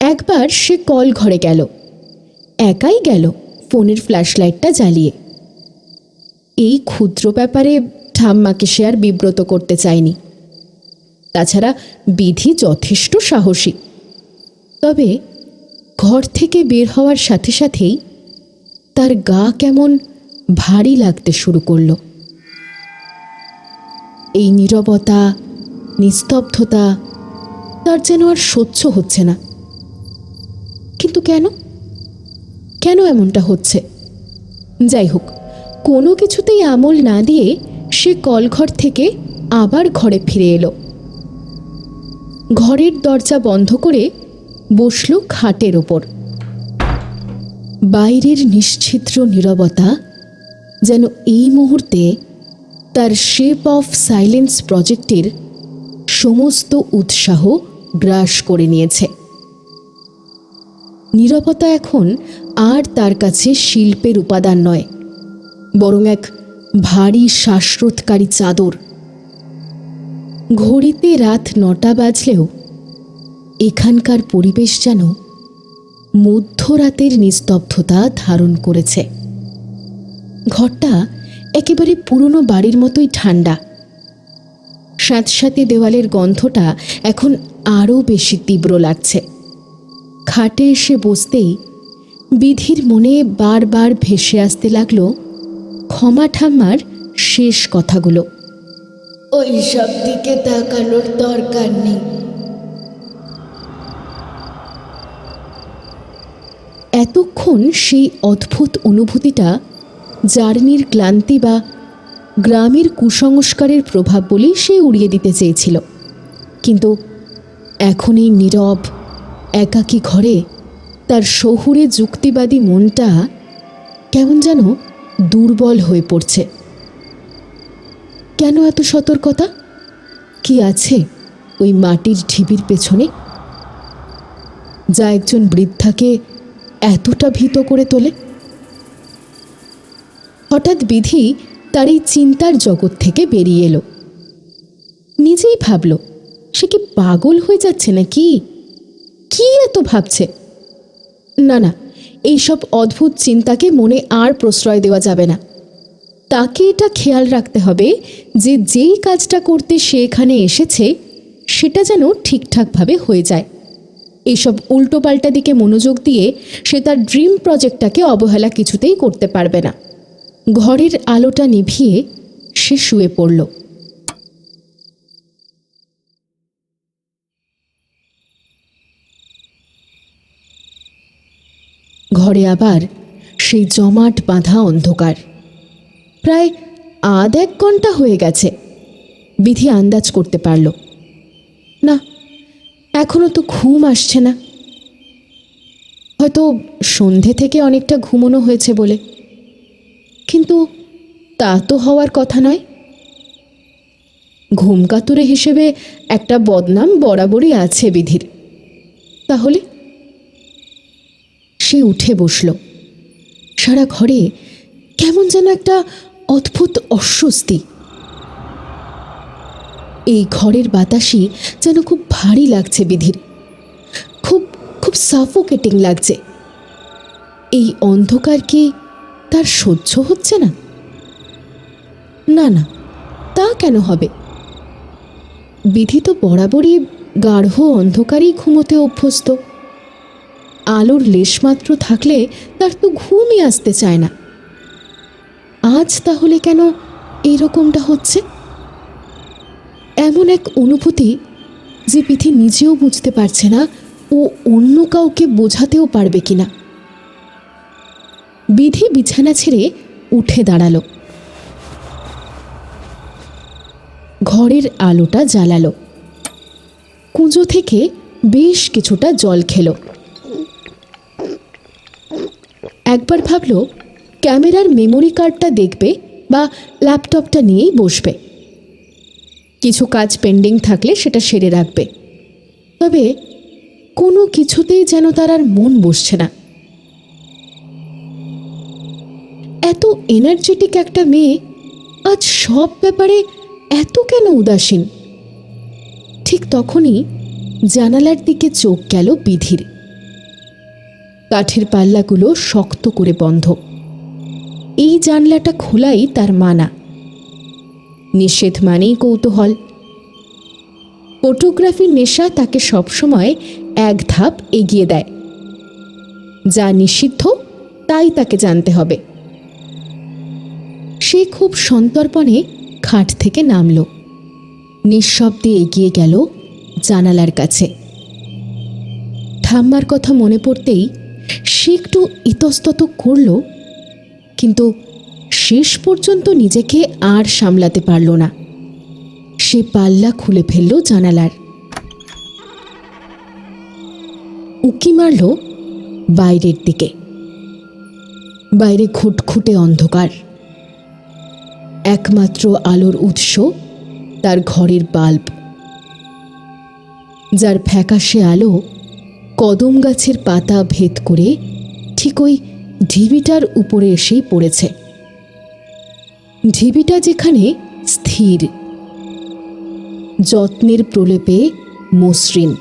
একবার সে কল ঘরে গেল। একাই গেল, ফোনের ফ্ল্যাশলাইটটা জ্বালিয়ে। এই ক্ষুদ্র ব্যাপারে ঠাম্মাকে সে আর বিব্রত করতে চায়নি। তাছাড়া বিধি যথেষ্ট সাহসী। তবে ঘর থেকে বের হওয়ার সাথে সাথেই তার গা কেমন ভারী লাগতে শুরু করল। এই নীরবতা, নিস্তব্ধতা তার যেন আর সহ্য হচ্ছে না। কিন্তু কেন কেন এমনটা হচ্ছে? যাই হোক, কোনো কিছুতেই আমল না দিয়ে সে কলঘর থেকে আবার ঘরে ফিরে এলো। ঘরের দরজা বন্ধ করে বসল খাটের ওপর। বাইরের নিশ্ছিদ্র নীরবতা যেন এই মুহূর্তে তার শেপ অফ সাইলেন্স প্রজেক্টের সমস্ত উৎসাহ গ্রাস করে নিয়েছে। নীরবতা এখন আর তার কাছে শিল্পের উপাদান নয়, বরং এক ভারী শ্বাসরোধকারী চাদর। ঘড়িতে রাত 9টা বাজলেও এখানকার পরিবেশ যেন মধ্যরাতের নিস্তব্ধতা ধারণ করেছে। ঘরটা একেবারে পুরনো বাড়ির মতোই ঠান্ডা। স্যাঁতস্যাঁতে দেওয়ালের গন্ধটা এখন আরও বেশি তীব্র লাগছে। খাটে এসে বসতেই বিধির মনে বারবার ভেসে আসতে লাগলো ক্ষমা ঠাম্মার শেষ কথাগুলো। ওই সব দিকে তাকানোর দরকার নেই। এতক্ষণ সেই অদ্ভুত অনুভূতিটা জার্নির ক্লান্তি বা গ্রামের কুসংস্কারের প্রভাব বলেই সে উড়িয়ে দিতে চেয়েছিল, কিন্তু এখন এই নীরব একাকী ঘরে তার শহুরে যুক্তিবাদী মনটা কেমন যেন দুর্বল হয়ে পড়ছে। কেন এত সতর্কতা? কি আছে ওই মাটির ঢিবির পেছনে, যা একজন বৃদ্ধাকে এতটা ভীত করে তোলে? হঠাৎ বিধি তার এই চিন্তার জগৎ থেকে বেরিয়ে এলো। নিজেই ভাবল, সে কি পাগল হয়ে যাচ্ছে নাকি? কি এত ভাবছে? না না, এইসব অদ্ভুত চিন্তাকে মনে আর প্রশ্রয় দেওয়া যাবে না। তাকে এটা খেয়াল রাখতে হবে যে যেই কাজটা করতে সে এখানে এসেছে সেটা যেন ঠিকঠাকভাবে হয়ে যায়। এইসব উল্টোপাল্টা দিকে মনোযোগ দিয়ে সে তার ড্রিম প্রজেক্টটাকে অবহেলা কিছুতেই করতে পারবে না। ঘরের আলোটা নিভিয়ে সে শুয়ে পড়ল। ঘরে আবার সেই জমাট বাঁধা অন্ধকার। প্রায় আধ 1 ঘন্টা হয়ে গেছে। বিধি আন্দাজ করতে পারল না, এখনো তো ঘুম আসছে না। হয়তো সন্ধে থেকে অনেকটা ঘুমোনো হয়েছে বলে, কিন্তু তা তো হওয়ার কথা নয়। ঘুমকাতুরে হিসেবে একটা বদনাম বরাবরই আছে বিধির। তাহলে সে উঠে বসল। সারা ঘরে কেমন যেন একটা অদ্ভুত অস্বস্তি। এই ঘরের বাতাসই যেন খুব ভারী লাগছে বিধির, খুব খুব সাফোকেটিং লাগছে। এই অন্ধকার কি তার সহ্য হচ্ছে না? না না, তা কেন হবে? বিধি তো বরাবরই গাঢ় অন্ধকারেই ঘুমোতে অভ্যস্ত। আলোর লেশমাত্র থাকলে তার তো ঘুমই আসতে চায় না। আজ তাহলে কেন এইরকমটা হচ্ছে? এমন এক অনুভূতি যে বিধি নিজেও বুঝতে পারছে না ও অন্য কাউকে বোঝাতেও পারবে কিনা। বিধি বিছানা ছেড়ে উঠে দাঁড়ালো। ঘরের আলোটা জ্বালালো। কুঁজো থেকে বেশ কিছুটা জল খেলো। একবার ভাবল ক্যামেরার মেমোরি কার্ডটা দেখবে বা ল্যাপটপটা নিয়েই বসবে। কিছু কাজ পেন্ডিং থাকলে সেটা সেরে রাখবে। তবে কোনো কিছুতেই যেন তার আর মন বসছে না। এত এনার্জেটিক একটা মেয়ে আজ সব ব্যাপারে এত কেন উদাসীন? ঠিক তখনই জানালার দিকে চোখ গেল বিধির। কাঠের পাল্লাগুলো শক্ত করে বন্ধ। এই জানলাটা খোলাই তার মানা। নিষেধ মানেই কৌতূহল। ফটোগ্রাফির নেশা তাকে সবসময় এক ধাপ এগিয়ে দেয়। যা নিষিদ্ধ তাই তাকে জানতে হবে। সে খুব সন্তর্পণে খাট থেকে নামল। নিঃশব্দে এগিয়ে গেল জানালার কাছে। ঠাম্মার কথা মনে পড়তেই সে একটু ইতস্তত করল, কিন্তু শেষ পর্যন্ত নিজেকে আর সামলাতে পারল না। সে পাল্লা খুলে ফেলল জানালার। উঁকি মারল বাইরের দিকে। বাইরে খুটখুটে অন্ধকার। একমাত্র আলোর উৎস তার ঘরের বাল্ব, যার ফ্যাকাশে আলো কদম গাছের পাতা ভেদ করে ঠিক ওই ঢিবিটার উপরে এসেই পড়েছে। ঢিবিটা যেখানে স্থির, যত্নের প্রলেপে মসৃণ।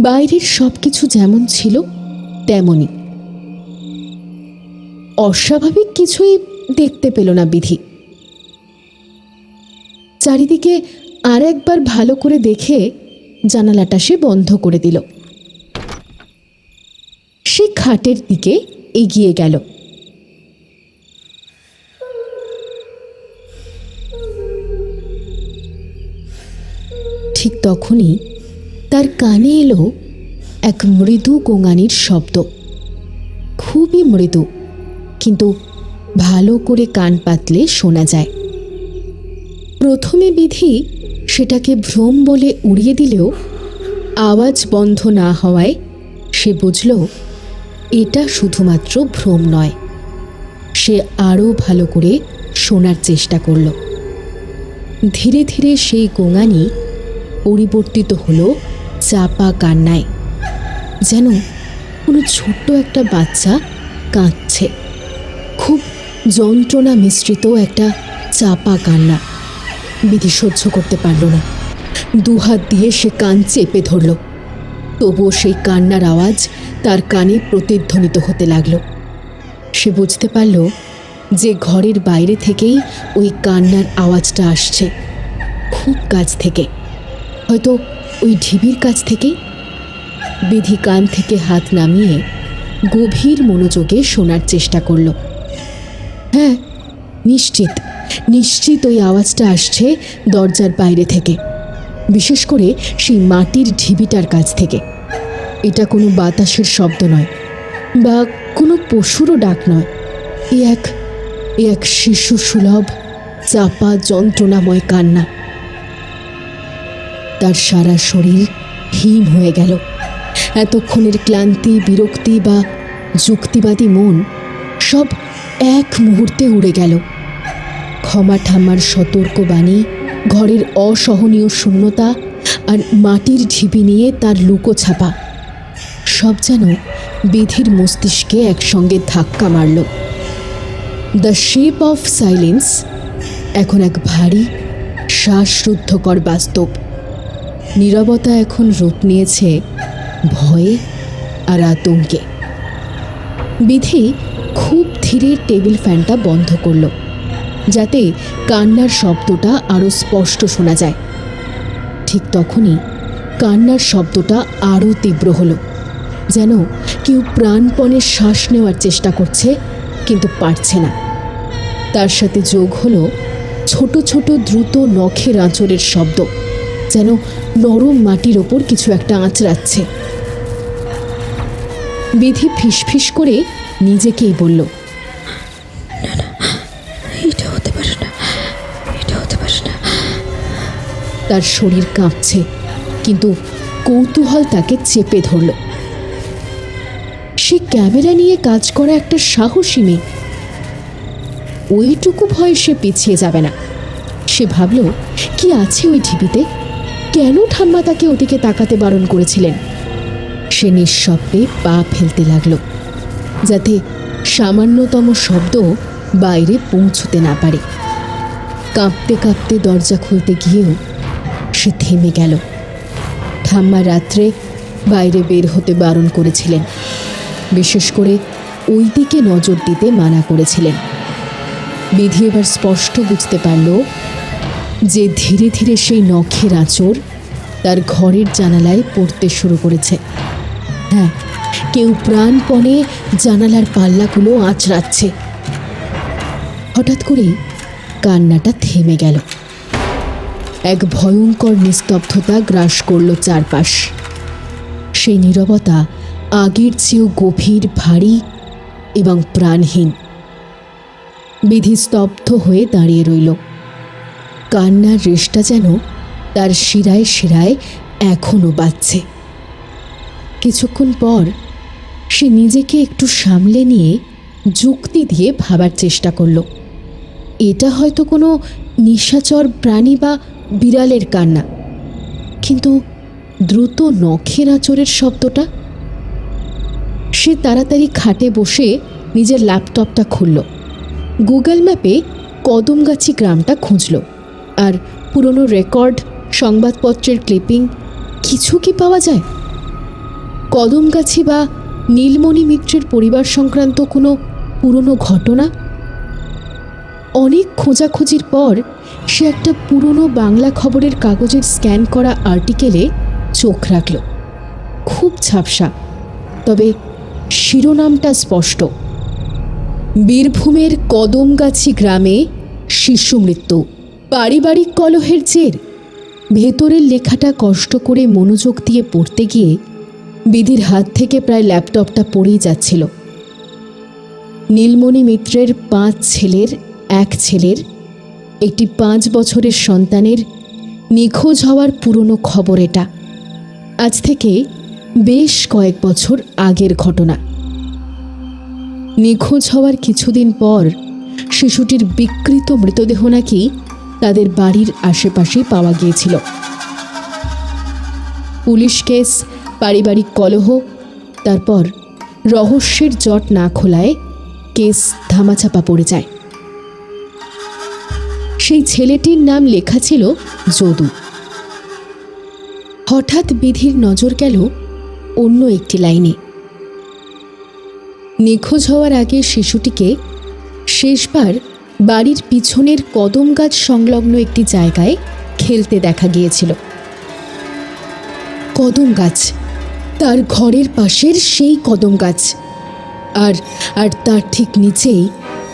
বাইরের সব কিছু যেমন ছিল তেমনই। অস্বাভাবিক কিছুই দেখতে পেল না বিধি। চারিদিকে আর একবার ভালো করে দেখে জানালাটা সে বন্ধ করে দিল। সে খাটের দিকে এগিয়ে গেল। ঠিক তখনই তার কানে এলো এক মৃদু গোঙানির শব্দ। খুবই মৃদু, কিন্তু ভালো করে কান পাতলে শোনা যায়। প্রথমে বিধি সেটাকে ভ্রম বলে উড়িয়ে দিলেও আওয়াজ বন্ধ না হওয়ায় সে বুঝল এটা শুধুমাত্র ভ্রম নয়। সে আরও ভালো করে শোনার চেষ্টা করল। ধীরে ধীরে সেই গোঙানি পরিবর্তিত হলো চাপা কান্নায়, যেন কোনো ছোট্ট একটা বাচ্চা কাঁদছে। খুব যন্ত্রণা মিশ্রিত একটা চাপা কান্না। বিধি সহ্য করতে পারল না। দুহাত দিয়ে সে কান চেপে ধরল। তবুও সেই কান্নার আওয়াজ তার কানে প্রতিধ্বনিত হতে লাগলো। সে বুঝতে পারল যে ঘরের বাইরে থেকেই ওই কান্নার আওয়াজটা আসছে, খুব কাছ থেকে, হয়তো ওই ঢিবির কাছ থেকেই। বিধি কান থেকে হাত নামিয়ে গভীর মনোযোগে শোনার চেষ্টা করল। হ্যাঁ, নিশ্চিত নিশ্চিত ওই আওয়াজটা আসছে দরজার বাইরে থেকে, বিশেষ করে সেই মাটির ঢিবিটার কাছ থেকে। এটা কোনো বাতাসের শব্দ নয় বা কোনো পশুরও ডাক নয়। এ এক শিশু সুলভ চাপা যন্ত্রণাময় কান্না। তার সারা শরীর হিম হয়ে গেল। এতক্ষণের ক্লান্তি, বিরক্তি বা যুক্তিবাদী মন সব এক মুহূর্তে উড়ে গেল। ক্ষমা ঠাম্মার সতর্ক বাণী, ঘরের অসহনীয় শূন্যতা আর মাটির ঢিবি নিয়ে তার লুকোছাপা, সব যেন বিধির মস্তিষ্কে একসঙ্গে ধাক্কা মারল। দ্য শেপ অফ সাইলেন্স এখন এক ভারী শ্বাসরুদ্ধকর বাস্তব। নীরবতা এখন রূপ নিয়েছে ভয়ে আর আতঙ্কে। বিধি খুব ধীরে টেবিল ফ্যানটা বন্ধ করল, যাতে কান্নার শব্দটা আরও স্পষ্ট শোনা যায়। ঠিক তখনই কান্নার শব্দটা আরও তীব্র হলো, যেন কেউ প্রাণপণে শ্বাস নেওয়ার চেষ্টা করছে কিন্তু পারছে না। তার সাথে যোগ হলো ছোট ছোট দ্রুত নখের আঁচড়ের শব্দ, যেন নরম মাটির ওপর কিছু একটা আঁচড়াচ্ছে। বিধি ফিসফিস করে নিজেকেই বলল, এটা হতে পারে না, এটা হতে পারে না। তার শরীর কাঁপছে, কিন্তু কৌতূহল তাকে চেপে ধরল। সে ক্যামেরা নিয়ে কাজ করা একটা সাহসী মেয়ে। ওইটুকু ভয়ে সে পিছিয়ে যাবে না। সে ভাবল, কি আছে ওই ঢিবিতে? কেন ঠাম্মা তাকে ওদিকে তাকাতে বারণ করেছিলেন? সে নিঃশব্দে পা ফেলতে লাগল, যাতে সামান্যতম শব্দ বাইরে পৌঁছতে না পারে। কাঁপতে কাঁপতে দরজা খুলতে গিয়েও সে থেমে গেল। ঠাম্মা রাত্রে বাইরে বের হতে বারণ করেছিলেন, বিশেষ করে ওই দিকে নজর দিতে মানা করেছিলেন। বিধি এবার স্পষ্ট বুঝতে পারল যে ধীরে ধীরে সেই নখের আঁচড় তার ঘরের জানালায় পড়তে শুরু করেছে। হ্যাঁ, কেউ প্রাণপণে জানালার পাল্লাগুলো আঁচড়াচ্ছে। হঠাৎ করেই কান্নাটা থেমে গেল। এক ভয়ঙ্কর নিস্তব্ধতা গ্রাস করল চারপাশ। সেই নীরবতা আগের চেয়েও গভীর, ভারী এবং প্রাণহীন। বিধি স্তব্ধ হয়ে দাঁড়িয়ে রইল। কান্নার রেশটা যেন তার শিরায় শিরায় এখনো বাজছে। কিছুক্ষণ পর সে নিজেকে একটু সামলে নিয়ে যুক্তি দিয়ে ভাবার চেষ্টা করল। এটা হয়তো কোনো নিশাচর প্রাণী বা বিড়ালের কান্না, কিন্তু দ্রুত নখের আঁচড়ের শব্দটা। সে তাড়াতাড়ি খাটে বসে নিজের ল্যাপটপটা খুলল। গুগল ম্যাপে কদমগাছি গ্রামটা খুঁজল, আর পুরনো রেকর্ড, সংবাদপত্রের ক্লিপিং কিছু কি পাওয়া যায়? কদমগাছি বা নীলমণি মিত্রের পরিবার সংক্রান্ত কোনো পুরনো ঘটনা? অনেক খোঁজাখুঁজির পর সে একটা পুরনো বাংলা খবরের কাগজের স্ক্যান করা আর্টিকেলে চোখ রাখল। খুব ঝাপসা, তবে শিরোনামটা স্পষ্ট। বীরভূমের কদমগাছি গ্রামে শিশু মৃত্যু, পারিবারিক কলহের জের। ভেতরের লেখাটা কষ্ট করে মনোযোগ দিয়ে পড়তে গিয়ে বিধির হাত থেকে প্রায় ল্যাপটপটা পড়েই যাচ্ছিল। নীলমণি মিত্রের 5 ছেলের এক ছেলের একটি 5 বছরের সন্তানের নিখোঁজ হওয়ার পুরনো খবর এটা। আজ থেকে বেশ কয়েক বছর আগের ঘটনা। নিখোঁজ হওয়ার কিছুদিন পর শিশুটির বিকৃত মৃতদেহ নাকি তাদের বাড়ির আশেপাশে পাওয়া গিয়েছিল। পুলিশ কেস, পারিবারিক কলহ, তারপর রহস্যের জট না খোলায় কেস ধামাচাপা পড়ে যায়। সেই ছেলেটির নাম লেখা ছিল যদু। হঠাৎ বিধির নজর গেল অন্য একটি লাইনে। নিখোঁজ হওয়ার আগে শিশুটিকে শেষবার বাড়ির পিছনের কদম গাছ সংলগ্ন একটি জায়গায় খেলতে দেখা গিয়েছিল। কদম গাছ, তার ঘরের পাশের সেই কদম গাছ, আর আর তার ঠিক নিচেই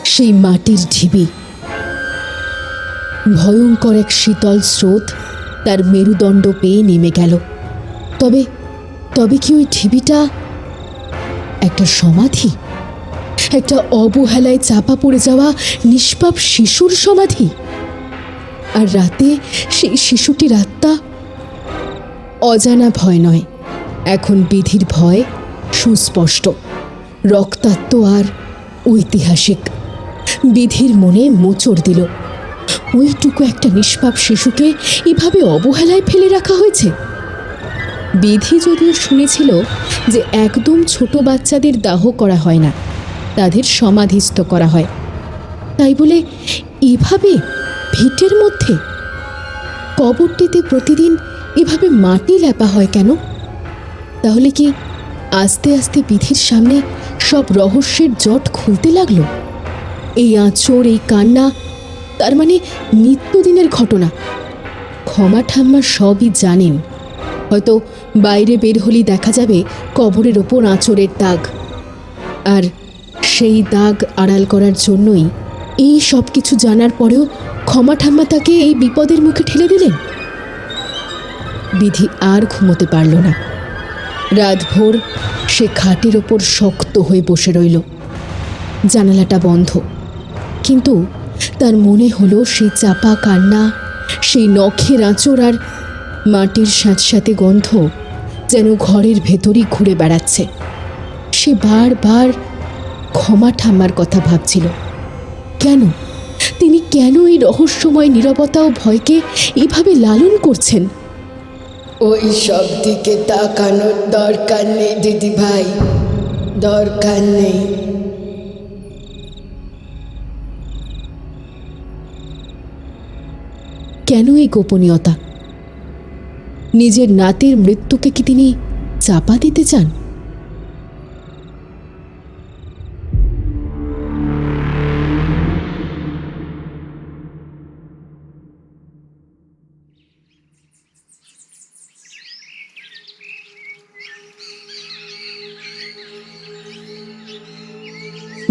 সেই মাটির ঢিবি। ভয়ঙ্কর এক শীতল স্রোত তার মেরুদণ্ড পেয়ে নেমে গেল। তবে তবে কি ওই ঢিবিটা একটা সমাধি? একটা অবহেলায় চাপা পড়ে যাওয়া নিষ্পাপ শিশুর সমাধি? আর রাতে সেই শিশুটির আত্মা? অজানা ভয় নয়, এখন বিধির ভয় সুস্পষ্ট, রক্তাক্ত আর ঐতিহাসিক। বিধির মনে মোচড় দিল, ওইটুকু একটা নিষ্পাপ শিশুকে এভাবে অবহেলায় ফেলে রাখা হয়েছে। বিধি যদিও শুনেছিল যে একদম ছোট বাচ্চাদের দাহ করা হয় না, তাদের সমাধিস্থ করা হয়, তাই বলে এভাবে ভিটের মধ্যে কবরটিতে প্রতিদিন এভাবে মাটি লেপা হয় কেন? তাহলে কি আস্তে আস্তে বিধির সামনে সব রহস্যের জট খুলতে লাগলো? এই আঁচড়, এই কান্না, তার মানে নিত্যদিনের ঘটনা। ক্ষমা ঠাম্মা সবই জানেন। হয়তো বাইরে বের হলেই দেখা যাবে কবরের ওপর আঁচড়ের দাগ, আর সেই দাগ আড়াল করার জন্যই এই সব কিছু জানার পরেও ক্ষমা ঠাম্মা তাকে এই বিপদের মুখে ঠেলে দিলেন। বিধি আর ঘুমোতে পারল না। রাতভর সে খাটের ওপর শক্ত হয়ে বসে রইল। জানালাটা বন্ধ, কিন্তু তার মনে হলো সেই চাপা কান্না, সেই নখের আঁচড় আর মাটির স্যাঁতস্যাঁতে গন্ধ যেন ঘরের ভেতরই ঘুরে বেড়াচ্ছে। সে বারবার ক্ষমা ঠাম্মার কথা ভাবছিল। কেন তিনি কেন এই রহস্যময় নীরবতা ও ভয়কে এভাবে লালন করছেন? ওই সব দিকে তাকানোর দরকার নেই দিদি ভাই, দরকার নেই। কেন এই গোপনীয়তা? নিজের নাতির মৃত্যুকে কি তিনি চাপা দিতে চান?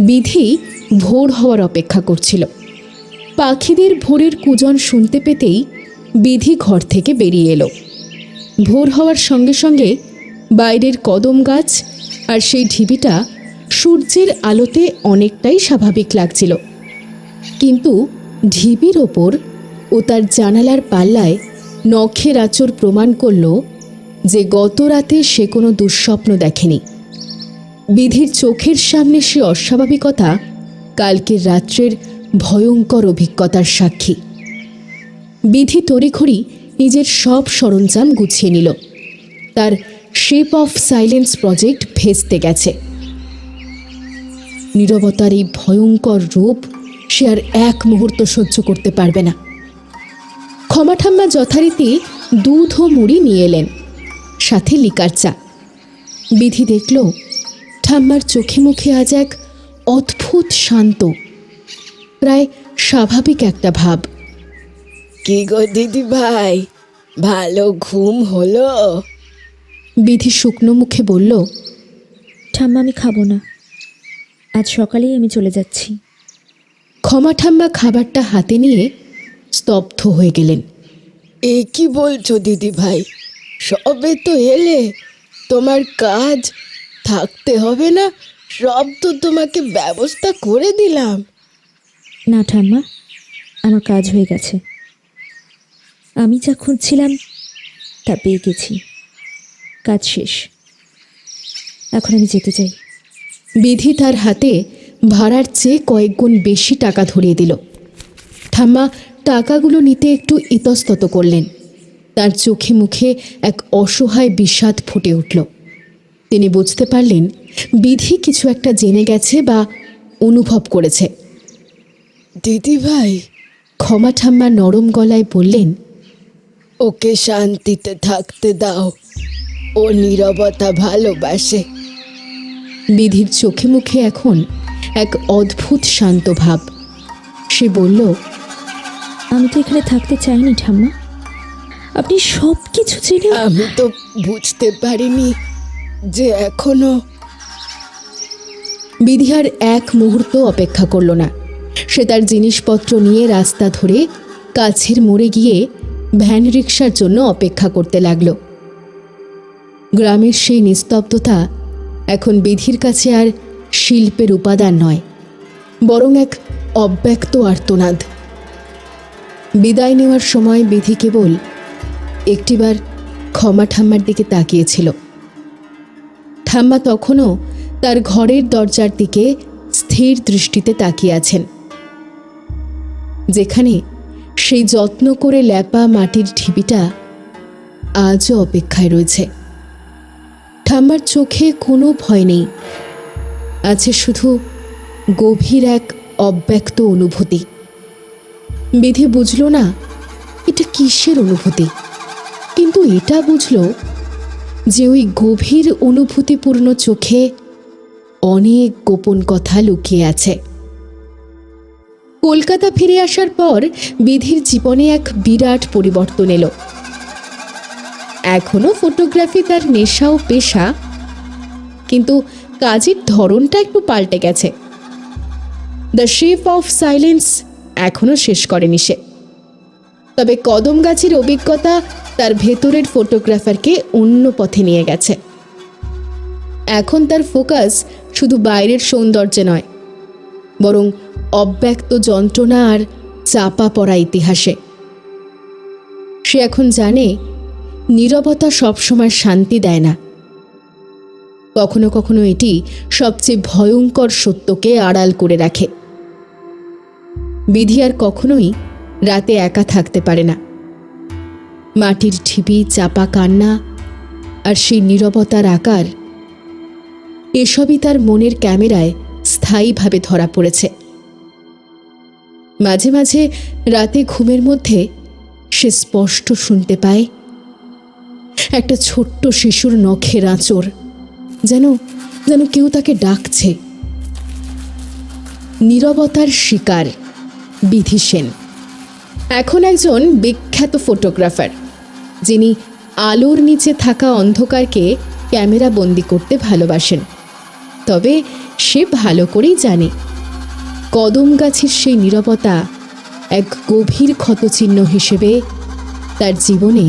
বিধি ভোর হওয়ার অপেক্ষা করছিল। পাখিদের ভোরের কুজন শুনতে পেতেই বিধি ঘর থেকে বেরিয়ে এলো। ভোর হওয়ার সঙ্গে সঙ্গে বাইরের কদম গাছ আর সেই ঢিবিটা সূর্যের আলোতে অনেকটাই স্বাভাবিক লাগছিল, কিন্তু ঢিবির ওপর ও তার জানালার পাল্লায় নখের আঁচড় প্রমাণ করল যে গত রাতে সে কোনো দুঃস্বপ্ন দেখেনি। বিধির চোখের সামনে সে অস্বাভাবিকতা কালকের রাত্রের ভয়ঙ্কর অভিজ্ঞতার সাক্ষী। বিধি তড়িঘড়ি নিজের সব সরঞ্জাম গুছিয়ে নিল। তার শেপ অফ সাইলেন্স প্রজেক্ট ভেস্তে গেছে। নীরবতার এই ভয়ঙ্কর রূপ সে আর এক মুহূর্ত সহ্য করতে পারবে না। ক্ষমা ঠাম্মা যথারীতি দুধ ও মুড়ি নিয়ে এলেন, সাথে লিকার চা। বিধি দেখল ঠাম্মার চোখে মুখে আজ এক অদ্ভুত শান্ত, প্রায় স্বাভাবিক একটা ভাব। কি গো দিদি ভাই, ভালো ঘুম হলো? বিধি শুকনো মুখে বলল, ঠাম্মা আমি খাবো না, আজ সকালেই আমি চলে যাচ্ছি। ক্ষমা ঠাম্মা খাবারটা হাতে নিয়ে স্তব্ধ হয়ে গেলেন। এ কি বলছো দিদি ভাই? সবে তো এলে, তোমার কাজ থাকতে হবে না? সব তো তোমাকে ব্যবস্থা করে দিলাম। না ঠাম্মা, আমার কাজ হয়ে গেছে, আমি যা খুঁজছিলাম তা পেয়ে গেছি। কাজ শেষ, এখন আমি যেতে চাই। বিধি তার হাতে ভাড়ার চেয়ে কয়েক গুণ বেশি টাকা ধরিয়ে দিল। ঠাম্মা টাকাগুলো নিতে একটু ইতস্তত করলেন। তার চোখে মুখে এক অসহায় বিষাদ ফুটে উঠল। তিনি বুঝতে পারলেন বিধি কিছু একটা জেনে গেছে বা অনুভব করেছে। দিদি ভাই, ক্ষমা ঠাম্মা নরম গলায় বললেন, ওকে শান্তিতে থাকতে দাও, ও নীরবতা ভালোবাসে। বিধির চোখে মুখে এখন এক অদ্ভুত শান্ত ভাব। সে বলল, আমি তো এখানে থাকতে চাইনি ঠাম্মা, আপনি সব কিছু জেনে। আমি তো বুঝতে পারিনি যে এখনো। বিধি আর এক মুহূর্ত অপেক্ষা করল না। সে তার জিনিসপত্র নিয়ে রাস্তা ধরে কাছের মোড়ে গিয়ে ভ্যান রিকশার জন্য অপেক্ষা করতে লাগল। গ্রামের সেই নিস্তব্ধতা এখন বিধির কাছে আর শিল্পের উপাদান নয়, বরং এক অব্যক্ত আর্তনাদ। বিদায় নেওয়ার সময় বিধি কেবল একটিবার ক্ষমা ঠাম্মার দিকে তাকিয়েছিল। ঠাম্মা তখনও তার ঘরের দরজার দিকে স্থির দৃষ্টিতে তাকিয়ে আছেন, যেখানে সেই যত্ন করে ল্যাপা মাটির ঢিবিটা আজও অপেক্ষায় রয়েছে। ঠাম্মার চোখে কোনো ভয় নেই, আছে শুধু গভীর এক অব্যক্ত অনুভূতি। বিধি বুঝল না এটা কিসের অনুভূতি, কিন্তু এটা বুঝল যে ওই গভীর অনুভূতিপূর্ণ চোখে অনেক গোপন কথা লুকিয়ে আছে। কলকাতা ফিরে আসার পর বিধির জীবনে এক বিরাট পরিবর্তন এলো। এখনও ফটোগ্রাফি তার নেশা ও পেশা, কিন্তু কাজের ধরনটা একটু পাল্টে গেছে। দ্য শেপ অফ সাইলেন্স এখনও শেষ করেনি সে, তবে কদম গাছের অভিজ্ঞতা তার ভেতরের ফটোগ্রাফারকে অন্য পথে নিয়ে গেছে। এখন তার ফোকাস শুধু বাইরের সৌন্দর্যে নয়, বরং অব্যক্ত যন্ত্রণা আর চাপা পড়া ইতিহাসে। সে এখন জানে নীরবতা সবসময় শান্তি দেয় না, কখনো কখনো এটি সবচেয়ে ভয়ঙ্কর সত্যকে আড়াল করে রাখে। বিধি আর কখনোই রাতে একা থাকতে পারে না। মাটির ঢিবি, চাপা কান্না আর সেই নীরবতার আকার, এসবই তার মনের ক্যামেরায় স্থায়ীভাবে ধরা পড়েছে। মাঝে মাঝে রাতে ঘুমের মধ্যে সে স্পষ্ট শুনতে পায় একটা ছোট্ট শিশুর নখের আঁচড়, যেন যেন কেউ তাকে ডাকছে। নীরবতার শিকার বিধি সেন এখন একজন বিখ্যাত ফটোগ্রাফার, যিনি আলোর নিচে থাকা অন্ধকারকে ক্যামেরা বন্দি করতে ভালোবাসেন। তবে সে ভালো করেই জানে কদম গাছের সেই নীরবতা এক গভীর ক্ষতচিহ্ন হিসেবে তার জীবনে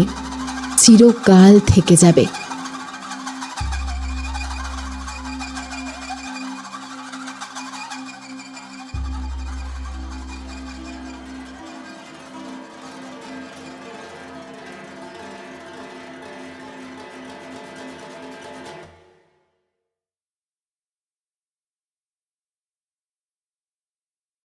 চিরকাল থেকে যাবে।